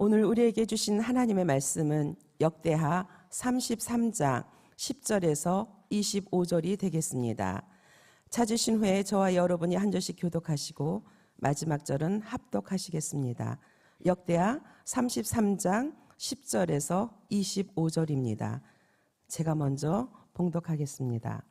오늘 우리에게 주신 하나님의 말씀은 역대하 33장 10절에서 25절이 되겠습니다. 찾으신 후에 저와 여러분이 한 절씩 교독하시고 마지막 절은 합독하시겠습니다. 역대하 33장 10절에서 25절입니다. 제가 먼저 봉독하겠습니다.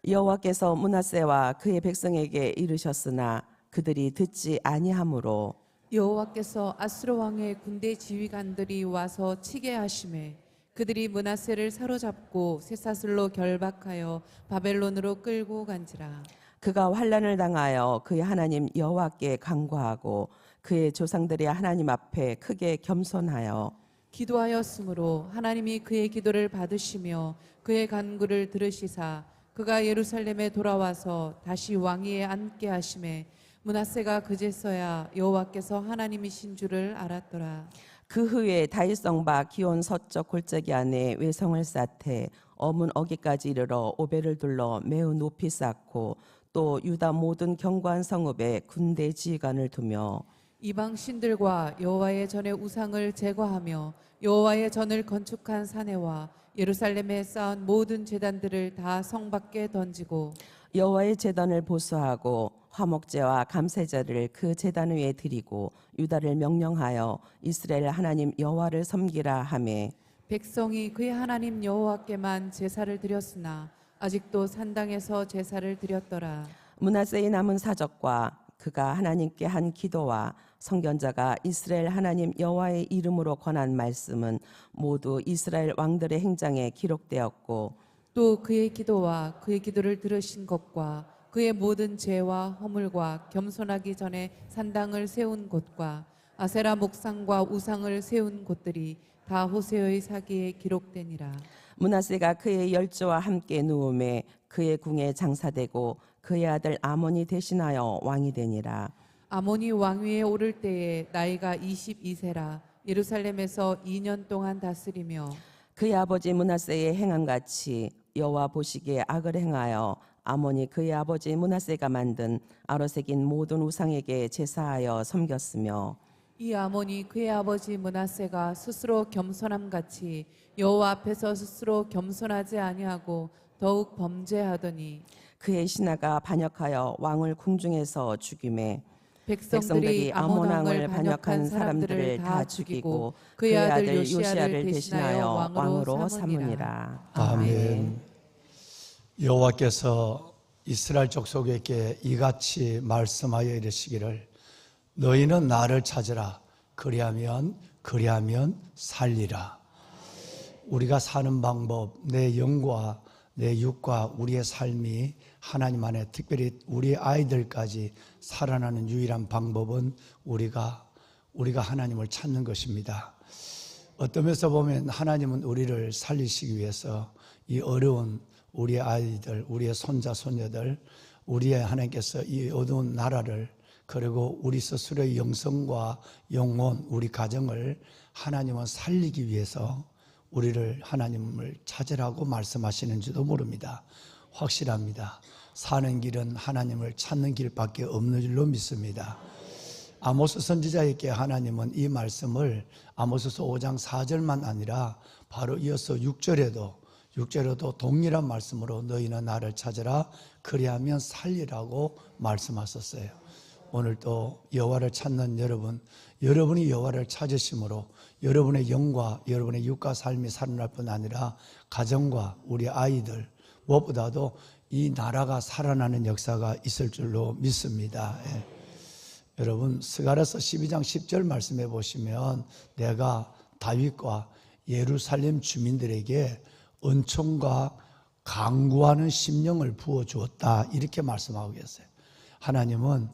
여호와께서 므낫세와 그의 백성에게 이르셨으나 그들이 듣지 아니하므로 여호와께서 아수르 왕의 군대 지휘관들이 와서 치게 하심에 그들이 므낫세를 사로잡고 쇠사슬로 결박하여 바벨론으로 끌고 간지라. 그가 환난을 당하여 그의 하나님 여호와께 간구하고 그의 조상들의 하나님 앞에 크게 겸손하여 기도하였으므로 하나님이 그의 기도를 받으시며 그의 간구를 들으시사 그가 예루살렘에 돌아와서 다시 왕위에 앉게 하심에 므낫세가 그제서야 여호와께서 하나님이신 줄을 알았더라. 그 후에 다윗성바 기온 서쪽 골짜기 안에 외성을 쌓되 어문 어기까지 이르러 오벨을 둘러 매우 높이 쌓고 또 유다 모든 견고한 성읍에 군대 지휘관을 두며 이방 신들과 여호와의 전의 우상을 제거하며 여호와의 전을 건축한 사내와 예루살렘에 쌓은 모든 제단들을 다 성 밖에 던지고 여호와의 제단을 보수하고 화목제와 감새제를 그 제단 위에 드리고 유다를 명령하여 이스라엘 하나님 여호와를 섬기라 하매 백성이 그의 하나님 여호와께만 제사를 드렸으나 아직도 산당에서 제사를 드렸더라. 므낫세의 남은 사적과 그가 하나님께 한 기도와 선견자가 이스라엘 하나님 여호와의 이름으로 권한 말씀은 모두 이스라엘 왕들의 행장에 기록되었고 또 그의 기도와 그의 기도를 들으신 것과 그의 모든 죄와 허물과 겸손하기 전에 산당을 세운 곳과 아세라 목상과 우상을 세운 곳들이 다 호세아의 사기에 기록되니라. 므낫세가 그의 열조와 함께 누움에 그의 궁에 장사되고 그의 아들 아몬이 대신하여 왕이 되니라. 아몬이 왕위에 오를 때에 나이가 22세라 예루살렘에서 2년 동안 다스리며 그의 아버지 므낫세의 행함같이 여호와 보시기에 악을 행하여 아몬이 그의 아버지 므낫세가 만든 아로새긴 모든 우상에게 제사하여 섬겼으며 이 아몬이 그의 아버지 므낫세가 스스로 겸손함같이 여호와 앞에서 스스로 겸손하지 아니하고 더욱 범죄하더니 그의 신하가 반역하여 왕을 궁중에서 죽임에 백성들이 아몬 왕을 반역한 사람들을 다 죽이고 그의 아들 요시야를 대신하여 왕으로 삼으니라. 아멘. 여호와께서 이스라엘 족속에게 이같이 말씀하여 이르시기를 너희는 나를 찾으라 그리하면 살리라. 우리가 사는 방법, 내 영과 내 육과 우리의 삶이 하나님 안에 특별히 우리 아이들까지 살아나는 유일한 방법은 우리가 하나님을 찾는 것입니다. 어떤 면에서 보면 하나님은 우리를 살리시기 위해서 이 어려운 우리의 아이들, 우리의 손자, 손녀들, 우리의 하나님께서 이 어두운 나라를 그리고 우리 스스로의 영성과 영혼, 우리 가정을 하나님은 살리기 위해서 우리를 하나님을 찾으라고 말씀하시는지도 모릅니다. 확실합니다. 사는 길은 하나님을 찾는 길밖에 없는 줄로 믿습니다. 아모스 선지자에게 하나님은 이 말씀을 아모스서 5장 4절만 아니라 바로 이어서 6절에도 동일한 말씀으로 너희는 나를 찾으라 그리하면 살리라고 말씀하셨어요. 오늘도 여호와를 찾는 여러분이 여호와를 찾으심으로 여러분의 영과 여러분의 육과 삶이 살아날 뿐 아니라 가정과 우리 아이들 무엇보다도 이 나라가 살아나는 역사가 있을 줄로 믿습니다. 예. 여러분 스가랴서 12장 10절 말씀해 보시면 내가 다윗과 예루살렘 주민들에게 은총과 강구하는 심령을 부어주었다 이렇게 말씀하고 계세요. 하나님은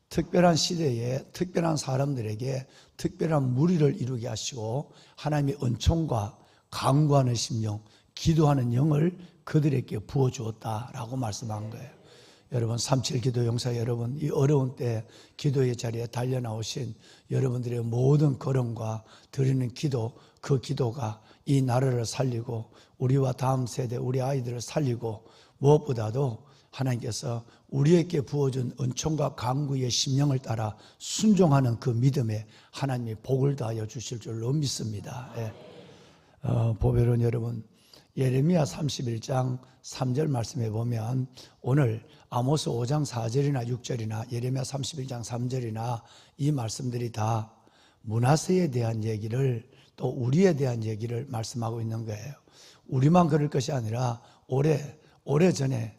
특별한 시대에 특별한 사람들에게 특별한 무리를 이루게 하시고 하나님의 은총과 강구하는 심령, 기도하는 영을 그들에게 부어주었다라고 말씀한 거예요. 여러분 37 기도 용사 여러분, 이 어려운 때 기도의 자리에 달려나오신 여러분들의 모든 걸음과 드리는 기도, 그 기도가 이 나라를 살리고 우리와 다음 세대 우리 아이들을 살리고 무엇보다도 하나님께서 우리에게 부어준 은총과 강구의 심령을 따라 순종하는 그 믿음에 하나님이 복을 더하여 주실 줄로 믿습니다. 예. 보배로운 여러분, 예레미야 31장 3절 말씀에 보면 오늘 아모스 5장 4절이나 6절이나 예레미야 31장 3절이나 이 말씀들이 다 므낫세에 대한 얘기를, 또 우리에 대한 얘기를 말씀하고 있는 거예요. 우리만 그럴 것이 아니라 오래전에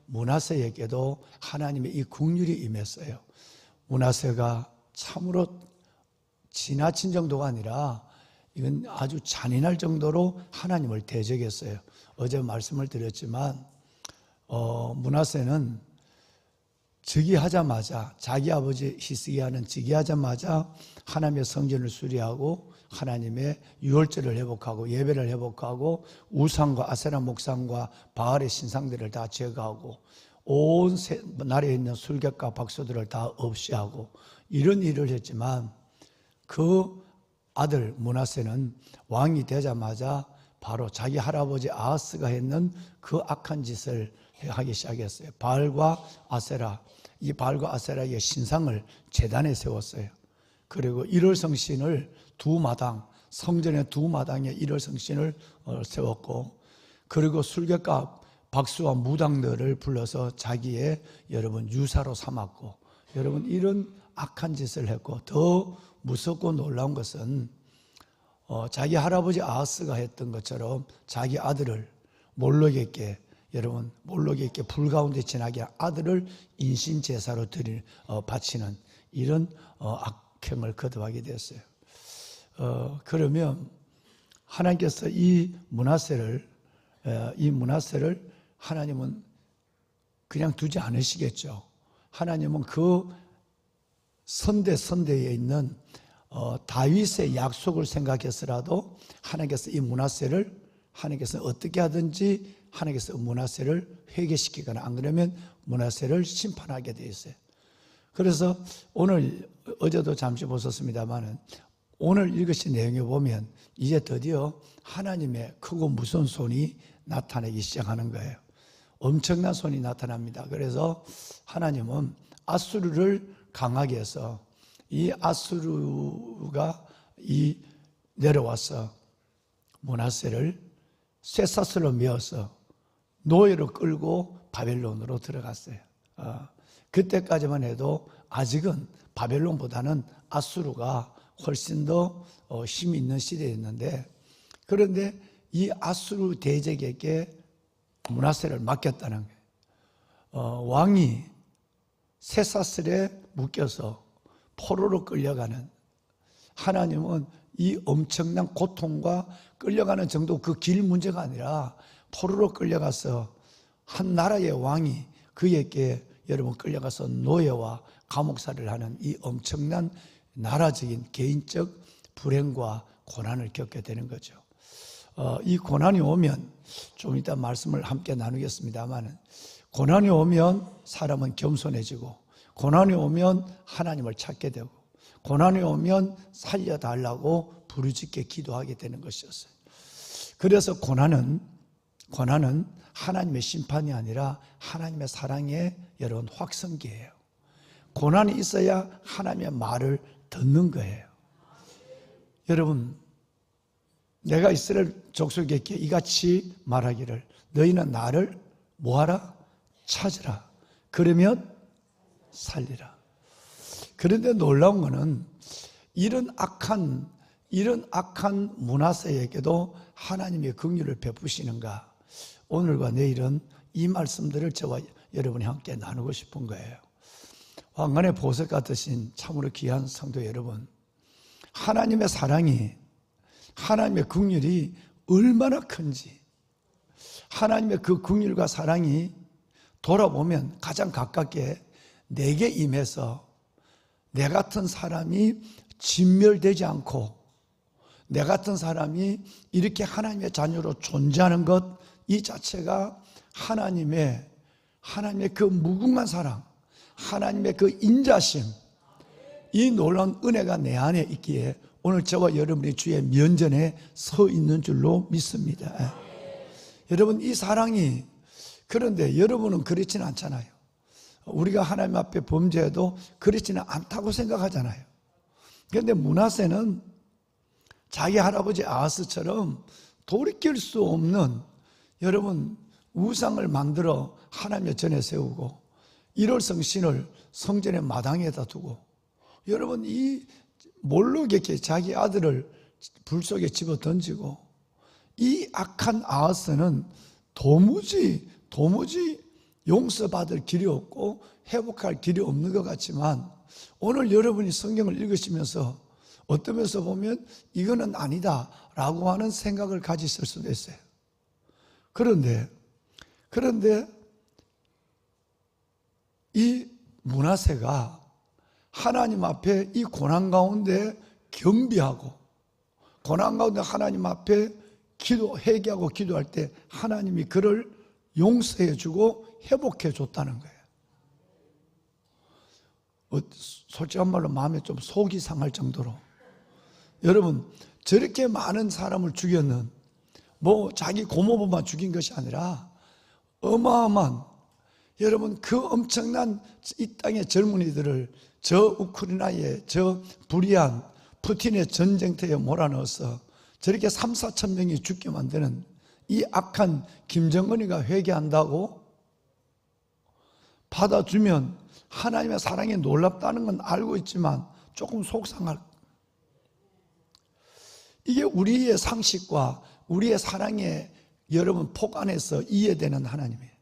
므낫세에게도 하나님의 이 긍휼이 임했어요. 므낫세가 참으로 지나친 정도가 아니라 이건 아주 잔인할 정도로 하나님을 대적했어요. 어제 말씀을 드렸지만 므낫세는 즉위하자마자, 자기 아버지 히스기야는 즉위하자마자 하나님의 성전을 수리하고 하나님의 유월절을 회복하고 예배를 회복하고 우상과 아세라 목상과 바알의 신상들을 다 제거하고 온 나라에 있는 술객과 박수들을 다 없애하고 이런 일을 했지만 그 아들 므낫세는 왕이 되자마자 바로 자기 할아버지 아하스가 했는 그 악한 짓을 하기 시작했어요. 바알과 아세라, 이 바알과 아세라의 신상을 제단에 세웠어요. 그리고 일월성신을 성전의 두 마당에 일월성신을 세웠고, 그리고 술객과 박수와 무당들을 불러서 자기의 여러분 유사로 삼았고, 여러분 이런 악한 짓을 했고, 더 무섭고 놀라운 것은 자기 할아버지 아하스가 했던 것처럼 자기 아들을 몰록에게, 여러분 몰록에게 불 가운데 지나게 아들을 인신제사로 바치는 이런 악행을 거듭하게 됐어요. 그러면 하나님께서 이 므낫세를 하나님은 그냥 두지 않으시겠죠. 하나님은 그 선대에 있는 다윗의 약속을 생각해서라도 하나님께서 이 므낫세를 하나님께서 어떻게 하든지 하나님께서 므낫세를 회개시키거나 안 그러면 므낫세를 심판하게 되어 있어요. 그래서 오늘 어제도 잠시 보셨습니다만은 오늘 읽으신 내용에 보면 이제 드디어 하나님의 크고 무서운 손이 나타나기 시작하는 거예요. 엄청난 손이 나타납니다. 그래서 하나님은 아수르를 강하게 해서 이 아수르가 내려와서 므낫세를 쇠사슬로 메어서 노예로 끌고 바벨론으로 들어갔어요. 그때까지만 해도 아직은 바벨론보다는 아수르가 훨씬 더 힘이 있는 시대였는데, 그런데 이 아수르 대적에게 므낫세를 맡겼다는 거예요. 왕이 쇠사슬에 묶여서 포로로 끌려가는, 하나님은 이 엄청난 고통과 끌려가는 정도 그 길 문제가 아니라 포로로 끌려가서 한 나라의 왕이 그에게 여러분 끌려가서 노예와 감옥살이를 하는 이 엄청난 나라적인 개인적 불행과 고난을 겪게 되는 거죠. 이 고난이 오면 좀 이따 말씀을 함께 나누겠습니다만, 고난이 오면 사람은 겸손해지고, 고난이 오면 하나님을 찾게 되고, 고난이 오면 살려달라고 부르짖게 기도하게 되는 것이었어요. 그래서 고난은 하나님의 심판이 아니라 하나님의 사랑의 여러분 확성기예요. 고난이 있어야 하나님의 말을 듣는 거예요. 여러분, 내가 이스라엘 족속에게 이같이 말하기를 너희는 나를 뭐하라? 찾으라. 그러면 살리라. 그런데 놀라운 것은 이런 악한 므낫세에게도 하나님의 긍휼을 베푸시는가? 오늘과 내일은 이 말씀들을 저와 여러분이 함께 나누고 싶은 거예요. 왕관의 보석 같으신 참으로 귀한 성도 여러분, 하나님의 사랑이, 하나님의 긍휼이 얼마나 큰지, 하나님의 그 긍휼과 사랑이 돌아보면 가장 가깝게 내게 임해서 내 같은 사람이 진멸되지 않고 내 같은 사람이 이렇게 하나님의 자녀로 존재하는 것, 이 자체가 하나님의 그 무궁한 사랑, 하나님의 그 인자심, 이 놀라운 은혜가 내 안에 있기에 오늘 저와 여러분이 주의 면전에 서 있는 줄로 믿습니다. 여러분, 이 사랑이 그런데 여러분은 그렇지는 않잖아요. 우리가 하나님 앞에 범죄해도 그렇지는 않다고 생각하잖아요. 그런데 므낫세는 자기 할아버지 아하스처럼 돌이킬 수 없는, 여러분, 우상을 만들어 하나님의 전에 세우고 1월 성신을 성전의 마당에다 두고, 여러분, 이 몰록에게 자기 아들을 불 속에 집어 던지고, 이 악한 아하스는 도무지 용서받을 길이 없고 회복할 길이 없는 것 같지만, 오늘 여러분이 성경을 읽으시면서 어떤 면에서 보면 이거는 아니다 라고 하는 생각을 가지실 수도 있어요. 그런데 이 므낫세가 하나님 앞에 이 고난 가운데 겸비하고, 고난 가운데 하나님 앞에 회개하고 기도할 때 하나님이 그를 용서해 주고 회복해 줬다는 거예요. 솔직한 말로 마음에 좀 속이 상할 정도로, 여러분, 저렇게 많은 사람을 죽였는, 자기 고모부만 죽인 것이 아니라 어마어마한, 여러분, 그 엄청난 이 땅의 젊은이들을 저 우크라이나의 저 불의한 푸틴의 전쟁터에 몰아넣어서 저렇게 3, 4천 명이 죽게 만드는 이 악한 김정은이가 회개한다고 받아주면 하나님의 사랑이 놀랍다는 건 알고 있지만 조금 속상할, 이게 우리의 상식과 우리의 사랑의, 여러분, 폭 안에서 이해되는 하나님이에요.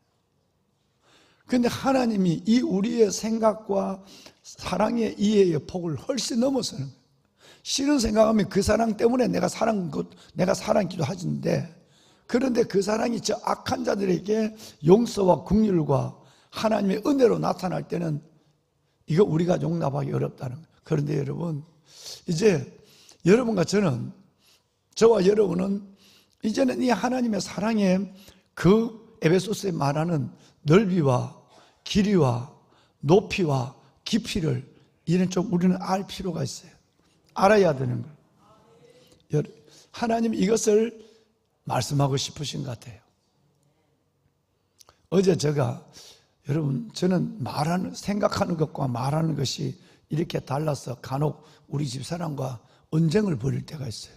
그런데 하나님이 이 우리의 생각과 사랑의 이해의 폭을 훨씬 넘어서는 거예요. 싫은 생각하면 그 사랑 때문에 내가 사랑기도 하는데, 그런데 그 사랑이 저 악한 자들에게 용서와 긍휼과 하나님의 은혜로 나타날 때는 이거 우리가 용납하기 어렵다는 거예요. 그런데 여러분, 이제 여러분과 저와 여러분은 이제는 이 하나님의 사랑의 그 에베소서에 말하는 넓이와 길이와 높이와 깊이를 이는 좀 우리는 알 필요가 있어요. 알아야 되는 거예요. 하나님 이것을 말씀하고 싶으신 것 같아요. 어제 여러분, 저는 생각하는 것과 말하는 것이 이렇게 달라서 간혹 우리 집사람과 언쟁을 벌일 때가 있어요.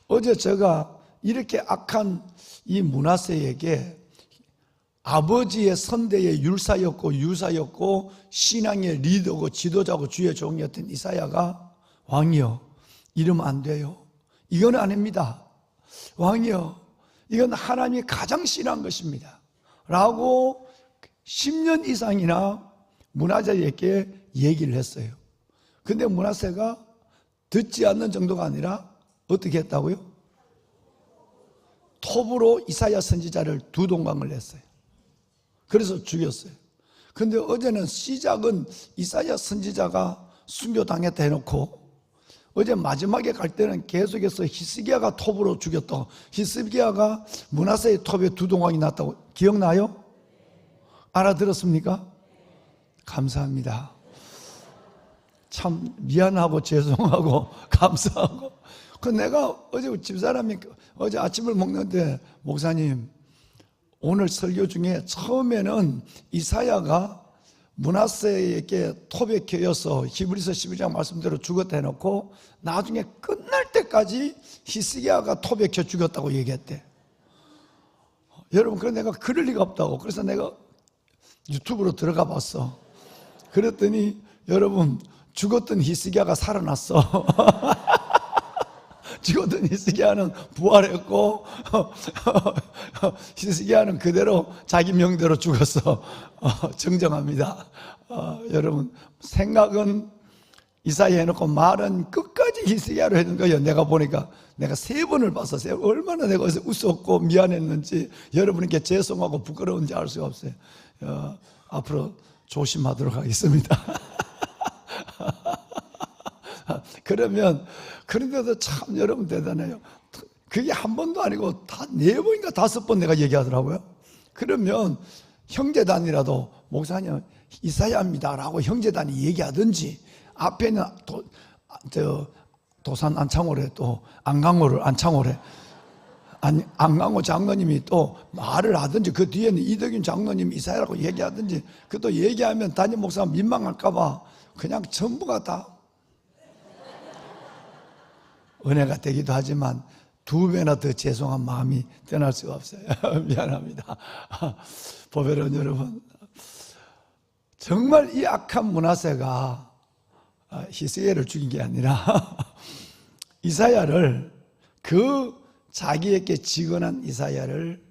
어제 제가 이렇게 악한 이 므낫세에게 아버지의 선대의 율사였고 유사였고 신앙의 리더고 지도자고 주의 종이었던 이사야가, 왕이여, 이러면 안 돼요. 이건 아닙니다. 왕이여, 이건 하나님이 가장 싫어한 것입니다 라고 10년 이상이나 므낫세에게 얘기를 했어요. 근데 므낫세가 듣지 않는 정도가 아니라 어떻게 했다고요? 톱으로 이사야 선지자를 두 동강을 냈어요. 그래서 죽였어요. 근데 어제는 시작은 이사야 선지자가 순교당했다 해놓고, 어제 마지막에 갈 때는 계속해서 히스기야가 톱으로 죽였다고, 히스기야가 므낫세의 톱에 두 동강이 났다고. 기억나요? 알아들었습니까? 감사합니다. 참 미안하고 죄송하고 감사하고. 내가 어제 집사람이 어제 아침을 먹는데, 목사님, 오늘 설교 중에 처음에는 이사야가 므낫세에게 톱에 켜여서 히브리서 12장 말씀대로 죽었다 해놓고 나중에 끝날 때까지 히스기야가 톱에 켜 죽였다고 얘기했대. 여러분, 그래서 내가 그럴 리가 없다고. 그래서 내가 유튜브로 들어가 봤어. 그랬더니 여러분, 죽었던 히스기야가 살아났어. 죽었던 히스기야는 부활했고 히스기야는 그대로 자기 명대로 죽었어. 정정합니다. 여러분, 생각은 이사야 해놓고 말은 끝까지 히스기야로 했는 거예요. 내가 보니까 내가 3번을 봐서 얼마나 내가 웃었고 미안했는지, 여러분께 죄송하고 부끄러운지 알 수가 없어요. 앞으로 조심하도록 하겠습니다. 그런데도 참 여러분 대단해요. 그게 한 번도 아니고 다 4번인가 5번 내가 얘기하더라고요. 그러면 형제단이라도 목사님 이사야입니다 라고 형제단이 얘기하든지, 앞에는 도산 안창호래, 또 안강호를 안창호래, 안강호 장로님이 또 말을 하든지 그 뒤에는 이덕윤 장로님 이사야라고 얘기하든지 그 또 얘기하면 담임 목사가 민망할까봐 그냥 전부가 다 은혜가 되기도 하지만 2배나 더 죄송한 마음이 떠날 수가 없어요. 미안합니다. 보배로운 여러분, 정말 이 악한 므낫세가 히스기야를 죽인 게 아니라 이사야를, 그 자기에게 직언한 이사야를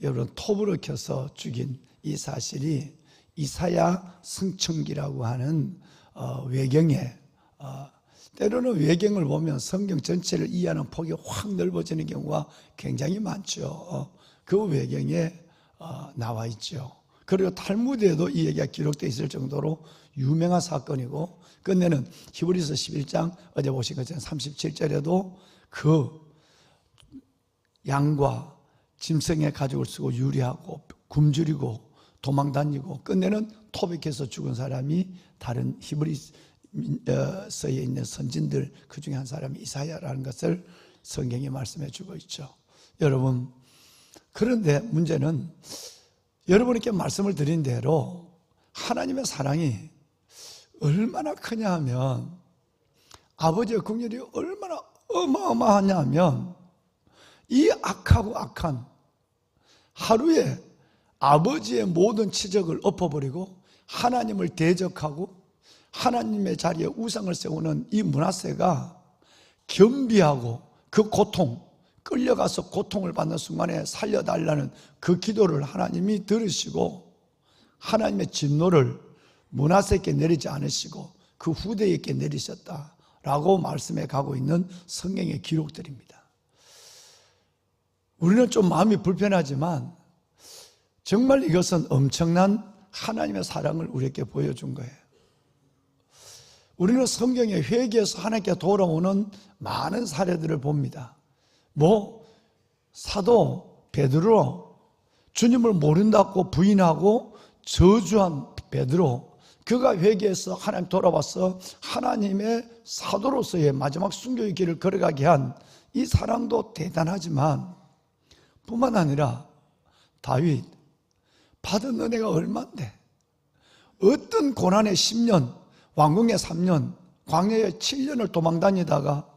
여러분 톱으로 켜서 죽인 이 사실이 이사야 승천기라고 하는 외경에, 때로는 외경을 보면 성경 전체를 이해하는 폭이 확 넓어지는 경우가 굉장히 많죠. 그 외경에 나와 있죠. 그리고 탈무드에도 이 얘기가 기록되어 있을 정도로 유명한 사건이고, 끝내는 히브리서 11장 어제 보신 것처럼 37절에도 그 양과 짐승의 가죽을 쓰고 유리하고 굶주리고 도망다니고 끝내는 토백해서 죽은 사람이 다른 히브리서에 있는 선진들 그 중에 한 사람이 이사야라는 것을 성경이 말씀해 주고 있죠. 여러분, 그런데 문제는 여러분께 말씀을 드린 대로 하나님의 사랑이 얼마나 크냐 하면, 아버지의 긍휼이 얼마나 어마어마하냐 하면, 이 악하고 악한 하루에 아버지의 모든 치적을 엎어버리고 하나님을 대적하고 하나님의 자리에 우상을 세우는 이 므낫세가 겸비하고 그 고통, 끌려가서 고통을 받는 순간에 살려달라는 그 기도를 하나님이 들으시고 하나님의 진노를 므낫세에게 내리지 않으시고 그 후대에게 내리셨다라고 말씀해 가고 있는 성경의 기록들입니다. 우리는 좀 마음이 불편하지만 정말 이것은 엄청난 하나님의 사랑을 우리에게 보여준 거예요. 우리는 성경의 회개에서 하나님께 돌아오는 많은 사례들을 봅니다. 사도 베드로, 주님을 모른다고 부인하고 저주한 베드로, 그가 회개해서 하나님 돌아와서 하나님의 사도로서의 마지막 순교의 길을 걸어가게 한 이 사랑도 대단하지만, 뿐만 아니라 다윗, 받은 은혜가 얼만데 어떤 고난의 10년, 왕궁의 3년, 광야의 7년을 도망다니다가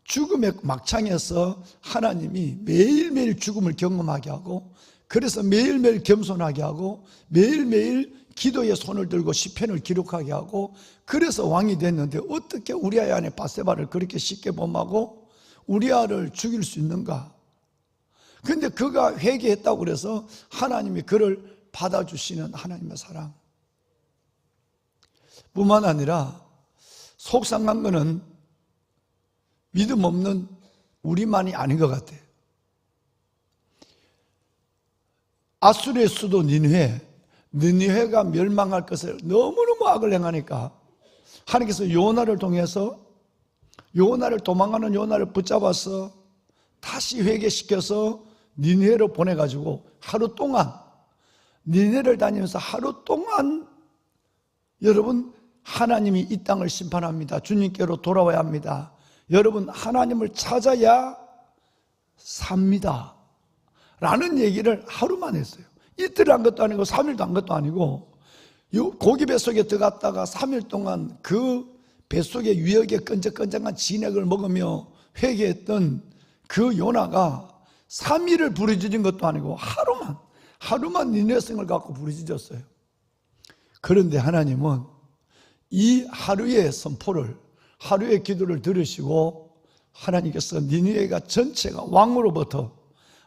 죽음의 막창에서 하나님이 매일매일 죽음을 경험하게 하고, 그래서 매일매일 겸손하게 하고 매일매일 기도에 손을 들고 시편을 기록하게 하고, 그래서 왕이 됐는데 어떻게 우리아의 아내 바세바를 그렇게 쉽게 범하고 우리아를 죽일 수 있는가? 그런데 그가 회개했다고 그래서 하나님이 그를 받아주시는 하나님의 사랑. 뿐만 아니라 속상한 것은 믿음 없는 우리만이 아닌 것 같아요. 아수르의 수도 니느웨가 멸망할 것을 너무너무 악을 행하니까 하나님께서 요나를 통해서 도망가는 요나를 붙잡아서 다시 회개시켜서 니느웨로 보내가지고 하루 동안, 니느웨를 다니면서 하루 동안 여러분, 하나님이 이 땅을 심판합니다. 주님께로 돌아와야 합니다. 여러분, 하나님을 찾아야 삽니다 라는 얘기를 하루만 했어요. 이틀 한 것도 아니고 3일도 한 것도 아니고, 고기 뱃속에 들어갔다가 3일 동안 그 뱃속에 유역에 끈적끈적한 진액을 먹으며 회개했던 그 요나가 3일을 부르짖은 것도 아니고 하루만 니느웨성을 갖고 부르짖었어요. 그런데 하나님은 이 하루의 선포를, 하루의 기도를 들으시고 하나님께서 니느웨가 전체가 왕으로부터,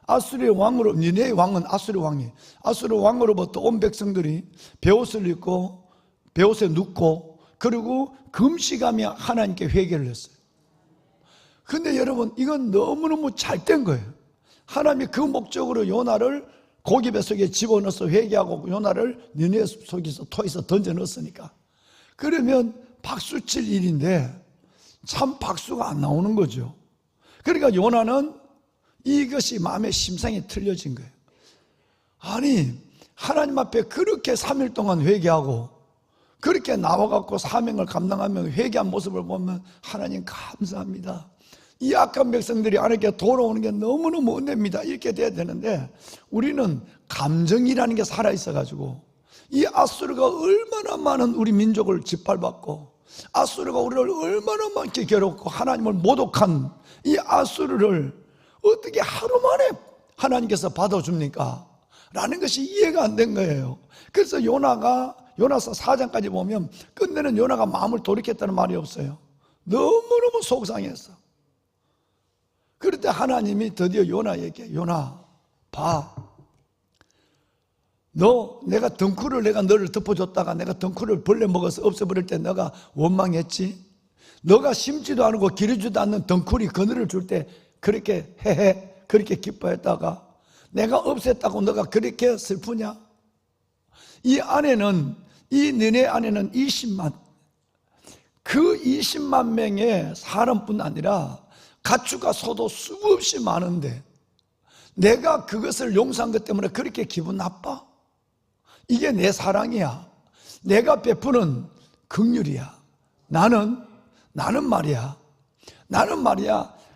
아수르의 왕으로, 니느웨의 왕은 아수르 왕이에요. 아수르 왕으로부터 온 백성들이 베옷을 입고 베옷에 눕고 그리고 금식하며 하나님께 회개를 했어요. 근데 여러분, 이건 너무너무 잘 된 거예요. 하나님이 그 목적으로 요나를 고기 뱃속에 집어넣어서 회개하고 요나를 니느웨 속에서 토에서 던져 넣었으니까, 그러면 박수 칠 일인데 참 박수가 안 나오는 거죠. 그러니까 요나는 이것이 마음의 심상이 틀려진 거예요. 아니, 하나님 앞에 그렇게 3일 동안 회개하고 그렇게 나와갖고 사명을 감당하며 회개한 모습을 보면 하나님 감사합니다. 이 악한 백성들이 하나님께 돌아오는 게 너무너무 은혜입니다. 이렇게 돼야 되는데 우리는 감정이라는 게 살아있어가지고 이 아수르가 얼마나 많은 우리 민족을 짓밟았고 아수르가 우리를 얼마나 많게 괴롭고 하나님을 모독한 이 아수르를 어떻게 하루 만에 하나님께서 받아줍니까? 라는 것이 이해가 안 된 거예요. 그래서 요나서 4장까지 보면 끝내는 요나가 마음을 돌이켰다는 말이 없어요. 너무너무 속상했어. 그럴 때 하나님이 드디어 요나에게 요나 봐, 너 내가 덩쿨을 내가 너를 덮어줬다가 내가 덩쿨을 벌레 먹어서 없애버릴 때 너가 원망했지? 너가 심지도 않고 기르지도 않는 덩쿨이 그늘을 줄 때 그렇게 헤헤 그렇게 기뻐했다가 내가 없앴다고 너가 그렇게 슬프냐? 이 안에는 이 너네 안에는 20만 그 20만 명의 사람뿐 아니라 가축과 소도 수없이 많은데 내가 그것을 용서한 것 때문에 그렇게 기분 나빠? 이게 내 사랑이야. 내가 베푸는 긍휼이야. 나는 말이야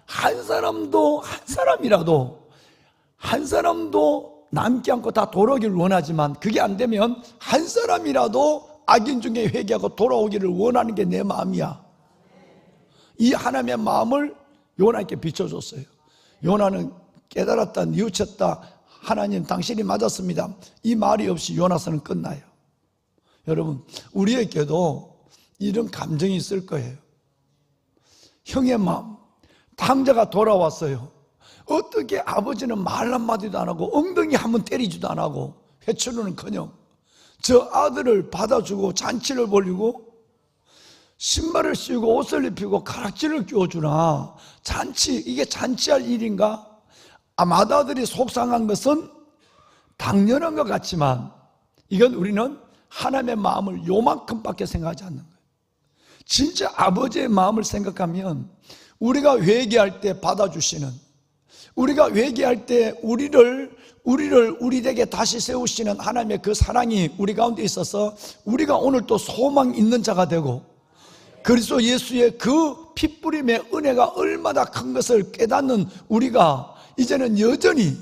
한 사람도 남지 않고 다 돌아오기를 원하지만 그게 안 되면 한 사람이라도 악인 중에 회개하고 돌아오기를 원하는 게 내 마음이야. 이 하나님의 마음을 요나에게 비춰줬어요. 요나는 깨달았다, 뉘우쳤다. 하나님 당신이 맞았습니다. 이 말이 없이 요나서는 끝나요. 여러분 우리에게도 이런 감정이 있을 거예요. 형의 마음, 탕자가 돌아왔어요. 어떻게 아버지는 말 한마디도 안 하고 엉덩이 한번 때리지도 안 하고 회초리는커녕 저 아들을 받아주고 잔치를 벌이고 신발을 씌우고 옷을 입히고 가락지를 끼워주나 잔치, 이게 잔치할 일인가? 맏아들이 속상한 것은 당연한 것 같지만 이건 우리는 하나님의 마음을 요만큼밖에 생각하지 않는 거예요. 진짜 아버지의 마음을 생각하면 우리가 회개할 때 받아주시는, 우리가 회개할 때 우리에게 다시 세우시는 하나님의 그 사랑이 우리 가운데 있어서 우리가 오늘 또 소망 있는 자가 되고 그리스도 예수의 그 피뿌림의 은혜가 얼마나 큰 것을 깨닫는 우리가 이제는 여전히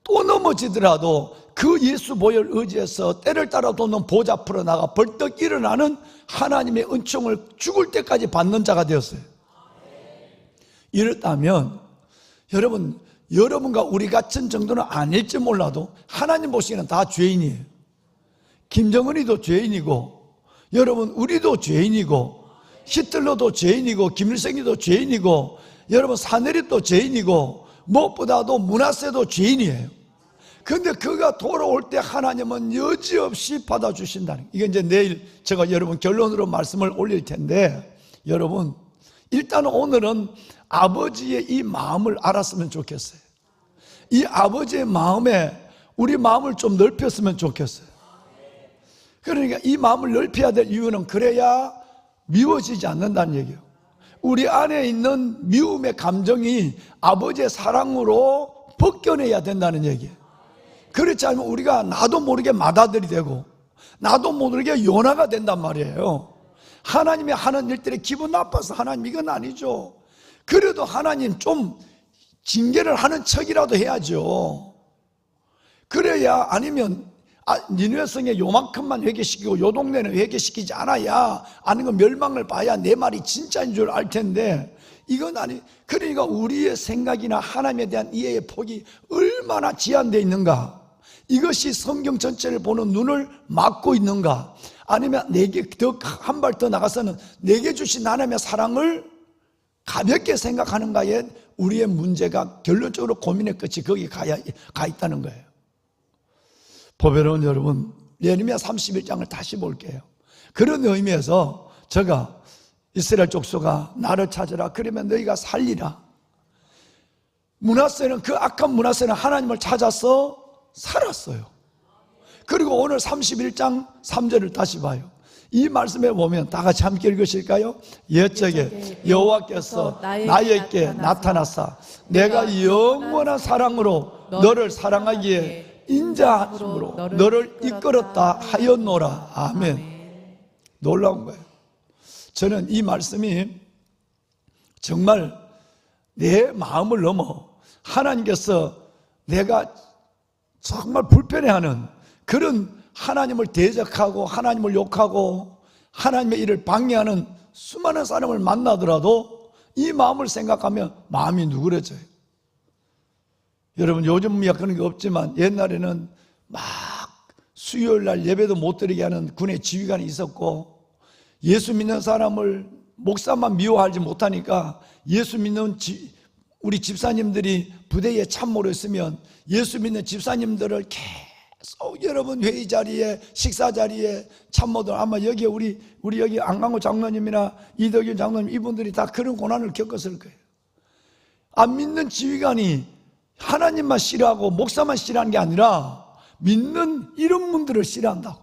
또 넘어지더라도 그 예수 보혈 의지해서 때를 따라 도는 보좌 앞으로 나가 벌떡 일어나는 하나님의 은총을 죽을 때까지 받는 자가 되었어요. 이렇다면 여러분과 우리 같은 정도는 아닐지 몰라도 하나님 보시기에는 다 죄인이에요. 김정은이도 죄인이고 여러분 우리도 죄인이고 히틀러도 죄인이고 김일성이도 죄인이고 여러분 사내리도 죄인이고 무엇보다도 므낫세도 죄인이에요. 그런데 그가 돌아올 때 하나님은 여지없이 받아주신다는, 이게 이제 내일 제가 여러분 결론으로 말씀을 올릴 텐데 여러분 일단 오늘은 아버지의 이 마음을 알았으면 좋겠어요. 이 아버지의 마음에 우리 마음을 좀 넓혔으면 좋겠어요. 그러니까 이 마음을 넓혀야 될 이유는 그래야 미워지지 않는다는 얘기예요. 우리 안에 있는 미움의 감정이 아버지의 사랑으로 벗겨내야 된다는 얘기예요. 그렇지 않으면 우리가 나도 모르게 맏아들이 되고 나도 모르게 요나가 된단 말이에요. 하나님이 하는 일들에 기분 나빠서 하나님 이건 아니죠. 그래도 하나님 좀 징계를 하는 척이라도 해야죠. 그래야 아니면 니느웨 성에 요만큼만 회개시키고 요 동네는 회개시키지 않아야 아는 건 멸망을 봐야 내 말이 진짜인 줄 알 텐데 이건 아니. 그러니까 우리의 생각이나 하나님에 대한 이해의 폭이 얼마나 제한되어 있는가, 이것이 성경 전체를 보는 눈을 막고 있는가, 아니면 내게 더 한 발 더 나가서는 내게 주신 하나님의 사랑을 가볍게 생각하는가에 우리의 문제가 결론적으로 고민의 끝이 거기 가 있다는 거예요. 보배로운 여러분, 예레미야 31장을 다시 볼게요. 그런 의미에서 제가 이스라엘 족속아 나를 찾으라 그러면 너희가 살리라. 므낫세는, 그 악한 므낫세는 하나님을 찾아서 살았어요. 그리고 오늘 31장 3절을 다시 봐요. 이 말씀에 보면 다 같이 함께 읽으실까요? 옛적에 여호와께서 나에게 나타나사 내가 영원한 사랑으로 너를 사랑하기에 인자함으로 너를 이끌었다 하였노라. 아멘. 놀라운 거예요. 저는 이 말씀이 정말 내 마음을 넘어 하나님께서 내가 정말 불편해하는 그런 하나님을 대적하고 하나님을 욕하고 하나님의 일을 방해하는 수많은 사람을 만나더라도 이 마음을 생각하면 마음이 누그러져요. 여러분, 요즘이야 그런 게 없지만 옛날에는 막 수요일 날 예배도 못 드리게 하는 군의 지휘관이 있었고, 예수 믿는 사람을 목사만 미워하지 못하니까 예수 믿는 우리 집사님들이 부대에 참모로 있으면 예수 믿는 집사님들을 계속 여러분 회의 자리에 식사 자리에 참모들, 아마 여기 우리 여기 안강호 장로님이나 이덕윤 장로님 이분들이 다 그런 고난을 겪었을 거예요. 안 믿는 지휘관이 하나님만 싫어하고 목사만 싫어하는 게 아니라 믿는 이런 분들을 싫어한다고.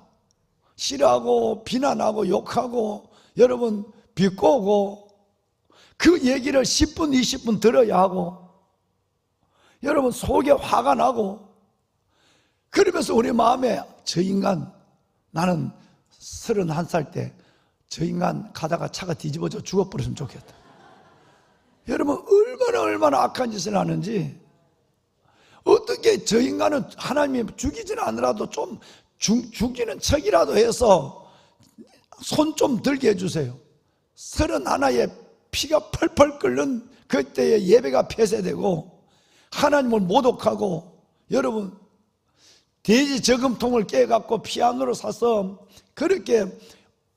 싫어하고 비난하고 욕하고 여러분 비꼬고 그 얘기를 10분 20분 들어야 하고 여러분 속에 화가 나고, 그러면서 우리 마음에 저 인간, 나는 31살 때 저 인간 가다가 차가 뒤집어져 죽어버렸으면 좋겠다. 여러분 얼마나 악한 짓을 하는지, 어떻게 저 인간은 하나님이 죽이지는 않으라도 좀 죽이는 척이라도 해서 손 좀 들게 해주세요. 31에 피가 펄펄 끓는 그때에 예배가 폐쇄되고 하나님을 모독하고, 여러분 돼지 저금통을 깨갖고 피아노를 사서, 그렇게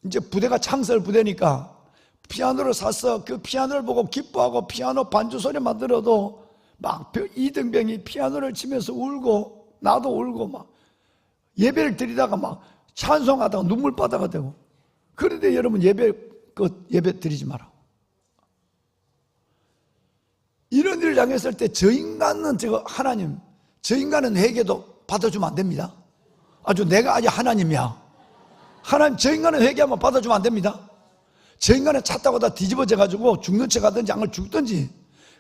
이제 부대가 창설 부대니까 피아노를 사서 그 피아노를 보고 기뻐하고 피아노 반주 소리만 들어도 막 이등병이 피아노를 치면서 울고 나도 울고 막 예배를 드리다가 막 찬송하다가 눈물바다가 되고. 그런데 여러분 예배 드리지 마라. 이런 일을 당했을 때 저 인간은 하나님, 저 인간은 회개도 받아주면 안 됩니다. 내가 아주 하나님이야. 하나님, 저 인간은 회개하면 받아주면 안 됩니다. 저 인간은 차 타고 다 뒤집어져 가지고 죽는 척 하든지 안 죽든지,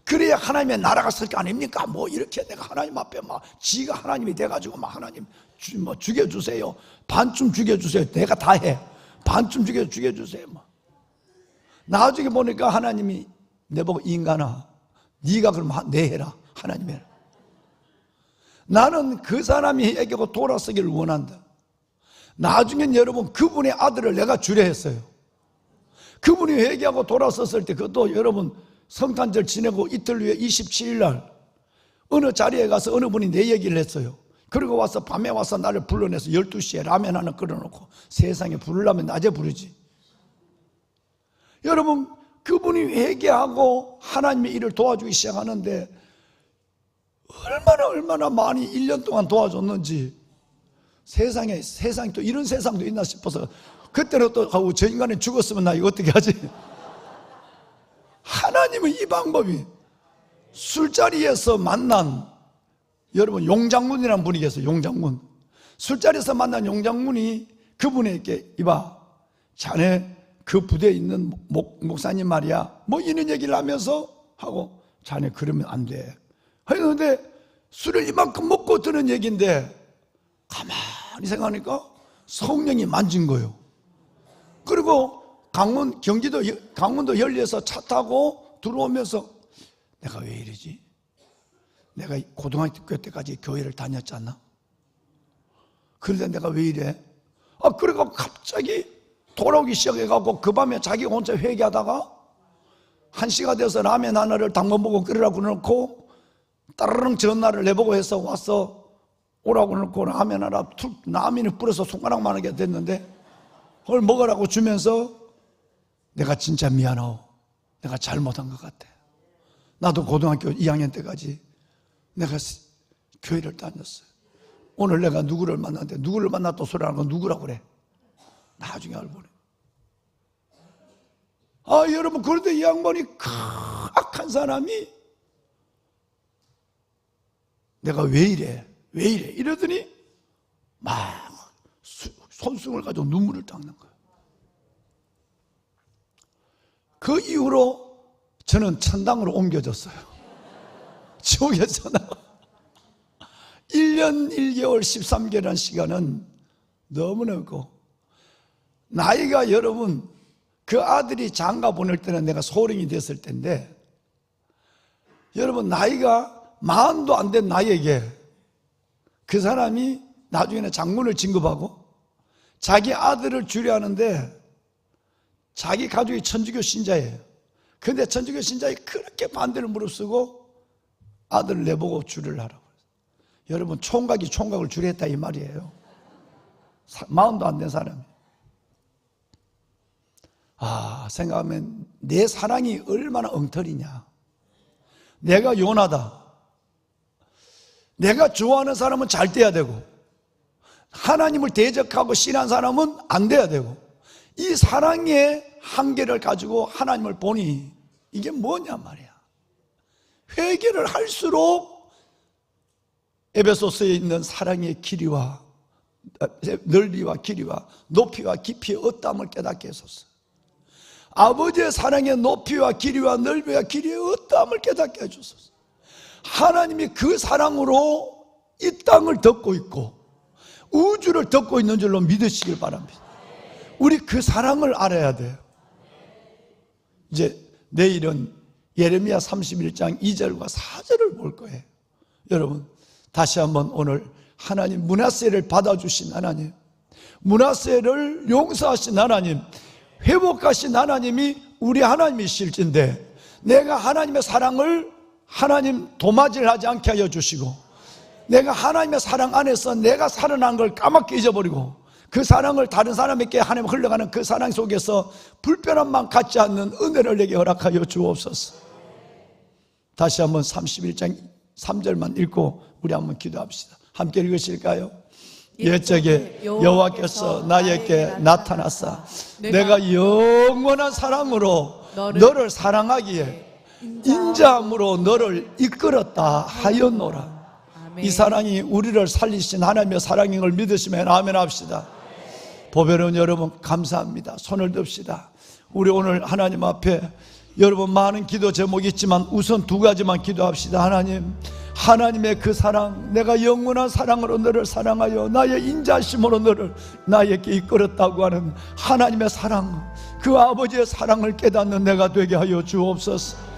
그래야 하나님의 나라가 쓸 거 아닙니까? 뭐 이렇게 내가 하나님 앞에 막 지가 하나님이 돼가지고 막 하나님 뭐 죽여주세요, 반쯤 죽여주세요, 내가 다 해, 반쯤 죽여주세요. 뭐. 나중에 보니까 하나님이 내보고 인간아, 네가 그럼 내 해라, 하나님 해라. 나는 그 사람이 회개하고 돌아서기를 원한다. 나중엔 여러분 그분의 아들을 내가 주려 했어요. 그분이 회개하고 돌아섰을 때, 그것도 여러분 성탄절 지내고 이틀 후에 27일 날 어느 자리에 가서 어느 분이 내 얘기를 했어요. 그리고 와서 밤에 와서 나를 불러내서 12시에 라면 하나 끓여놓고, 세상에 부르려면 낮에 부르지. 여러분 그분이 회개하고 하나님의 일을 도와주기 시작하는데 얼마나 많이 1년 동안 도와줬는지, 세상에 또 이런 세상도 있나 싶어서 그때는 또 저 인간이 죽었으면 나 이거 어떻게 하지? 하나님은 이 방법이, 술자리에서 만난 여러분 용장군이라는 분이 계세요. 용장군. 술자리에서 만난 용장군이 그분에게, 이봐 자네 그 부대에 있는 목사님 말이야, 뭐 이런 얘기를 하면서 하고, 자네 그러면 안 돼 했는데, 술을 이만큼 먹고 드는 얘기인데 가만히 생각하니까 성령이 만진 거예요. 그리고 강원도 연리에서 차 타고 들어오면서 내가 왜 이러지? 내가 고등학교 때까지 교회를 다녔잖아. 그런데 내가 왜 이래? 그리고 갑자기 돌아오기 시작해갖고 그 밤에 자기 혼자 회개하다가 1시가 돼서 라면 하나를 당근보고 끓이라고 넣고 따르릉 전날을 내보고 해서 와서 오라고 넣고 라면 하나 라면을 뿌려서 손가락만하게 됐는데, 그걸 먹으라고 주면서 내가 진짜 미안하오, 내가 잘못한 것 같아. 나도 고등학교 2학년 때까지 내가 교회를 다녔어요. 오늘 내가 누구를 만났는데, 누구를 만났다 소리하는 건 누구라고 그래? 나중에 알고 그래. 여러분, 그런데 이 양반이 악한 사람이 내가 왜 이래 이러더니 막 손승을 가지고 눈물을 닦는 거예요. 그 이후로 저는 천당으로 옮겨졌어요. 지옥에서 1년 1개월 13개월이라는 시간은 너무 넓고, 나이가 여러분 그 아들이 장가 보낼 때는 내가 소령이 됐을 텐데, 여러분, 나이가 40도 안 된 나이에게 그 사람이 나중에는 장군을 진급하고 자기 아들을 주례하는데 자기 가족이 천주교 신자예요. 그런데 천주교 신자에 그렇게 반대를 무릅쓰고 아들을 내보고 주례를 하라고. 여러분, 총각이 총각을 주례했다 이 말이에요. 40도 안 된 사람이. 생각하면 내 사랑이 얼마나 엉터리냐. 내가 요나다. 내가 좋아하는 사람은 잘 돼야 되고 하나님을 대적하고 신한 사람은 안 돼야 되고, 이 사랑의 한계를 가지고 하나님을 보니 이게 뭐냐 말이야. 회개를 할수록 에베소서에 있는 사랑의 길이와 넓이와 길이와 높이와 깊이의 어떠함을 깨닫게 했었어. 아버지의 사랑의 높이와 길이와 넓이와 길이의 어떠함을 깨닫게 해주셨어. 하나님이 그 사랑으로 이 땅을 덮고 있고 우주를 덮고 있는 줄로 믿으시길 바랍니다. 우리 그 사랑을 알아야 돼요. 이제 내일은 예레미야 31장 2절과 4절을 볼 거예요. 여러분, 다시 한번 오늘 하나님, 므낫세를 받아주신 하나님, 므낫세를 용서하신 하나님, 회복하신 하나님이 우리 하나님이실진데, 내가 하나님의 사랑을 하나님 도마질하지 않게 하여 주시고, 내가 하나님의 사랑 안에서 내가 살아난 걸 까맣게 잊어버리고 그 사랑을 다른 사람에게 하나님 흘러가는 그 사랑 속에서 불편함만 갖지 않는 은혜를 내게 허락하여 주옵소서. 다시 한번 31장 3절만 읽고 우리 한번 기도합시다. 함께 읽으실까요? 옛적에 여호와께서 나에게 나타나사 내가 영원한 사랑으로 너를 사랑하기에 인자함으로 너를 이끌었다 하였노라. 이 사랑이 우리를 살리신 하나님의 사랑인 걸 믿으시면 아멘 합시다. 보배로운 여러분, 감사합니다. 손을 듭시다. 우리 오늘 하나님 앞에 여러분 많은 기도 제목이 있지만 우선 두 가지만 기도합시다. 하나님, 하나님의 그 사랑, 내가 영원한 사랑으로 너를 사랑하여 나의 인자심으로 너를 나에게 이끌었다고 하는 하나님의 사랑, 그 아버지의 사랑을 깨닫는 내가 되게 하여 주옵소서.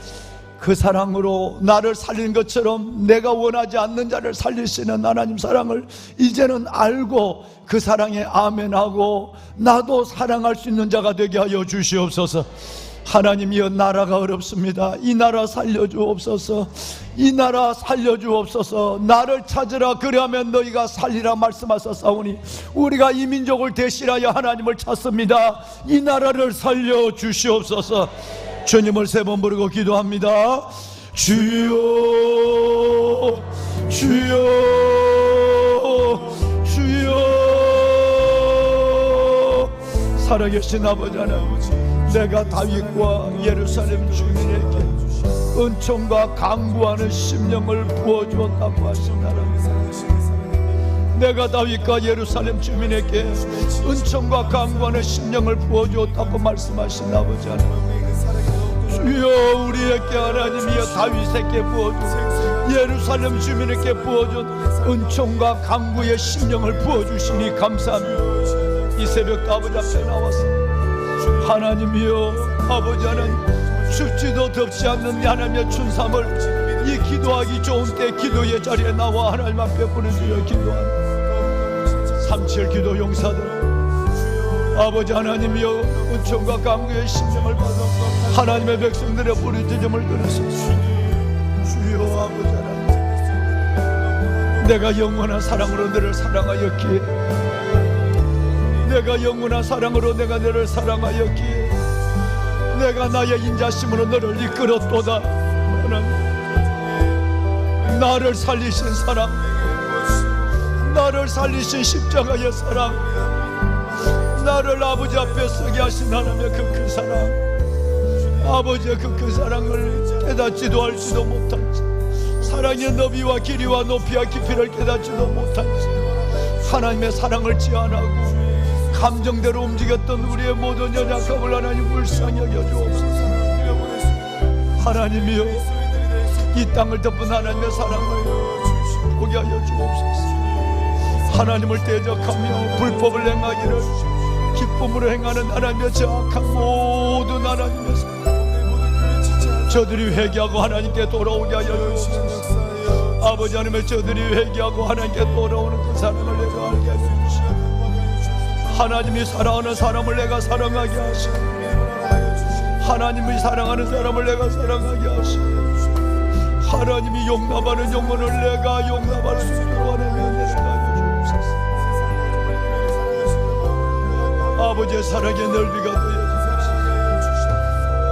그 사랑으로 나를 살린 것처럼 내가 원하지 않는 자를 살리시는 하나님 사랑을 이제는 알고 그 사랑에 아멘하고 나도 사랑할 수 있는 자가 되게 하여 주시옵소서. 하나님이여, 나라가 어렵습니다. 이 나라 살려주옵소서. 이 나라 살려주옵소서. 나를 찾으라, 그리하면 너희가 살리라 말씀하셨사오니 우리가 이 민족을 대신하여 하나님을 찾습니다. 이 나라를 살려주시옵소서. 주님을 세 번 부르고 기도합니다. 주여, 주여, 주여. 살아계신 아버지 하나님, 내가 다윗과 예루살렘 주민에게 은총과 강구하는 심령을 부어주었다고 하신 하나님, 내가 다윗과 예루살렘 주민에게 은총과 강구하는 심령을 부어주었다고 말씀하신 아버지 하나님, 주여, 우리에게 하나님이여 다윗에게 부어준, 예루살렘 주민에게 부어준 은총과 강구의 심령을 부어주시니 감사합니다. 이 새벽 아버지 앞에 나와서 하나님이여, 아버지 하나님, 춥지도 덥지 않는 하나님의 춘삼을 이 기도하기 좋은 때 기도의 자리에 나와 하나님 앞에 부르짖어 기도하는 37 기도 용사들, 아버지 하나님이여, 은총과 강구의 심령을 받아 하나님의 백성들의 부르짖음을 들으소서. 주여, 아버지 하나님, 내가 영원한 사랑으로 너를 사랑하였기에, 내가 영원한 사랑으로 내가 너를 사랑하였기에, 내가 나의 인자심으로 너를 이끌었도다. 하나님, 나를 살리신 사랑, 나를 살리신 십자가의 사랑, 나를 아버지 앞에 서게 하신 하나님의 그 큰 사랑, 아버지의 그 큰 사랑을 깨닫지도 알지도 못한 채, 사랑의 너비와 길이와 높이와 깊이를 깨닫지도 못한 채 하나님의 사랑을 제한하고 감정대로 움직였던 우리의 모든 연약함을 하나님 불쌍히 여겨주옵소서. 하나님이여, 이 땅을 덮은 하나님의 사랑을 보게 하여 주옵소서. 하나님을 대적하며 불법을 행하기를 기쁨으로 행하는 하나님의 저악한 모든 하나님의 사랑, 저들이 회개하고 하나님께 돌아오게 하여 주옵소서. 아버지 하나님, 저들이 회개하고 하나님께 돌아오는 그 사람을 내가 알게 하여 주시옵소서. 하나님이 사랑하는 사람을 내가 사랑하게 하시고, 하나님이 사랑하는 사람을 내가 사랑하게 하시고, 하나님이 용납하는 영혼을 내가 용납할 수 있도록 하나님의 은혜를 하여 주옵소서. 아버지의 사랑의 넓이가 되어 주옵소서.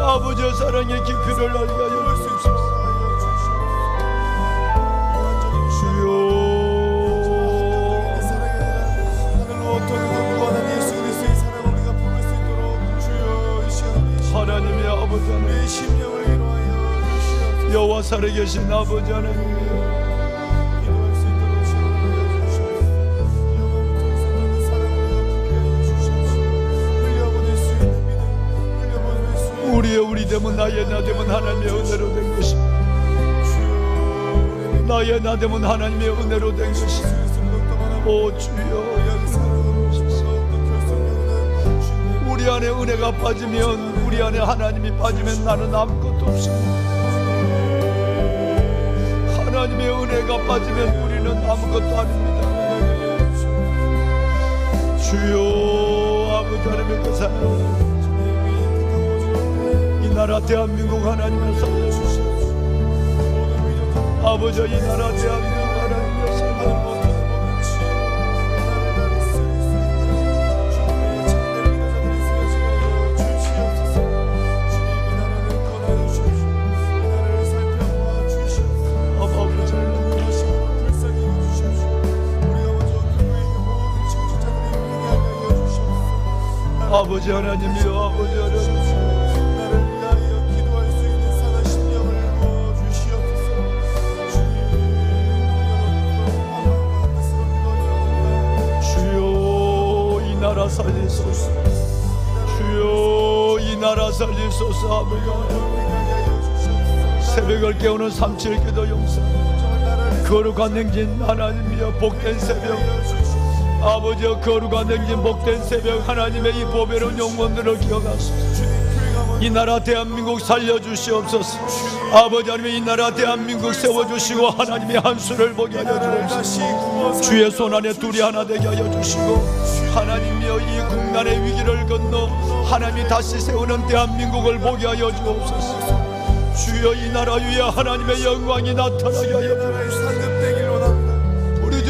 아버지의 사랑의 깊이를 알게 하여 주옵소서. 하나님의 아버지 하나님, 심령을 위로하여 여호와 살아계신 아버지 하나님, 기도할 수 있도록 지원하여 주시옵소서. 영원토록 사랑을 주시옵소서. 흘려보낼 수 있는 믿음, 흘려보낼 수 있는 우리의 우리 되면 나의 나 되면 하나님의 은혜로 된 것입니다. 나의 나 되면 하나님의 은혜로 된 것입니다. 오 주여, 우리 안에 은혜가 빠지면, 우리 안에 하나님이 빠지면 나는 아무것도 없습니다. 하나님의 은혜가 빠지면 우리는 아무것도 아닙니다. 주여, 아버지 하나님의 그 사랑, 이 나라 대한민국 하나님의 살려주시옵소서. 아버지, 이 나라 대한민국 하나님의 살려주시옵소서. 아버지 하나님이여, 아버지 하나님, 나를 위하여 기도할 수 있는 사나 심령을 부어 주시옵소서. 주여, 이 나라 살리소서. 주여, 이 나라 살리소서. 아버지 하나님, 새벽을 깨우는 3.7 기도 용사, 거룩한 행진 하나님이여, 복된 새벽, 아버지여, 거룩한 행진 복된 새벽, 하나님의 이 보배로운 영혼들을 기억하소서. 이 나라 대한민국 살려주시옵소서. 아버지 하나님, 이 나라 대한민국 세워주시고 하나님의 한수를 보게 하여 주옵소서. 주의 손 안에 둘이 하나 되게 하여 주시고, 하나님이여, 이 국난의 위기를 건너 하나님이 다시 세우는 대한민국을 보게 하여 주옵소서. 주여, 이 나라 위에 하나님의 영광이 나타나게 하여 주옵소서.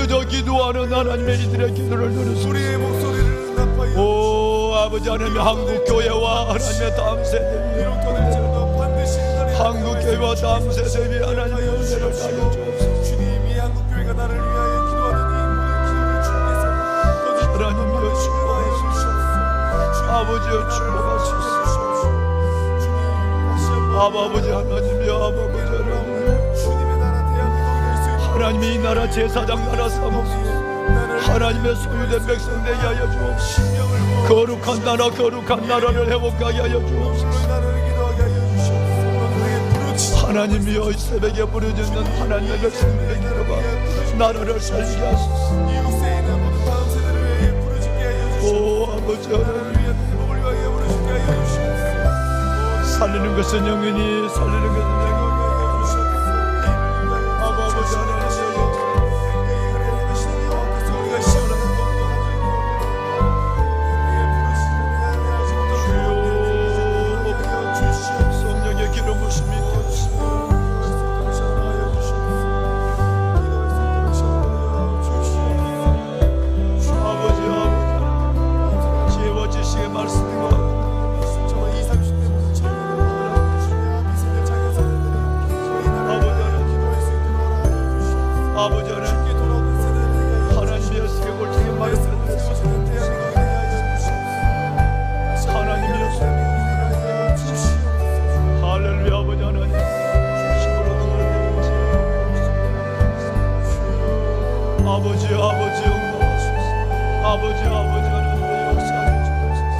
저 기도하는 하나님의 이들의 기도를 들으소서. 우리의 목소리를 응답하여 오 아버지 하나님, 한국 교회와 하나님의 다음 세대, 비롯될지라도 반드시 한국 교회와 다음 세대 위에 하나님의 은혜를 하여 주옵소서. 주님이 한국 교회가 나를 위하여 기도하는 이 모든 기도를 주님께서 하나님이여 축복하소서. 아버지여 축복하소서. 아버지 하나님이여, 아버지 하나님, 주님의 나라 대한민국이 될 수 있도록 하나님이 이 나라 제사장 나라 삼으소서. 하나님의 소유된 백성 되게 하여 주옵소서. 거룩한 나라, 거룩한 나라를 회복하게 하여 주옵소서. 하나님이여, 이 새벽에 부르짖는 하나님의 백성들의 기도가 나라를 살리게 하소서. 오 아버지 하나님, 살리는 것은 영원히, 살리는 것은 영원히. 아버지 하나님, 성령의 기름 부심이 아버지, 아버지 지혜와 지식의 말씀과 아버지 하나님, 하나님의 세계 골짜기 말씀을 들으소서. 하나님의 할렐루야. 아버지 하나님, 아버지, 아버지 영광하소서. 아버지, 아버지 하나님의 역사를 주옵소서.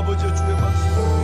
아버지의 주의 말씀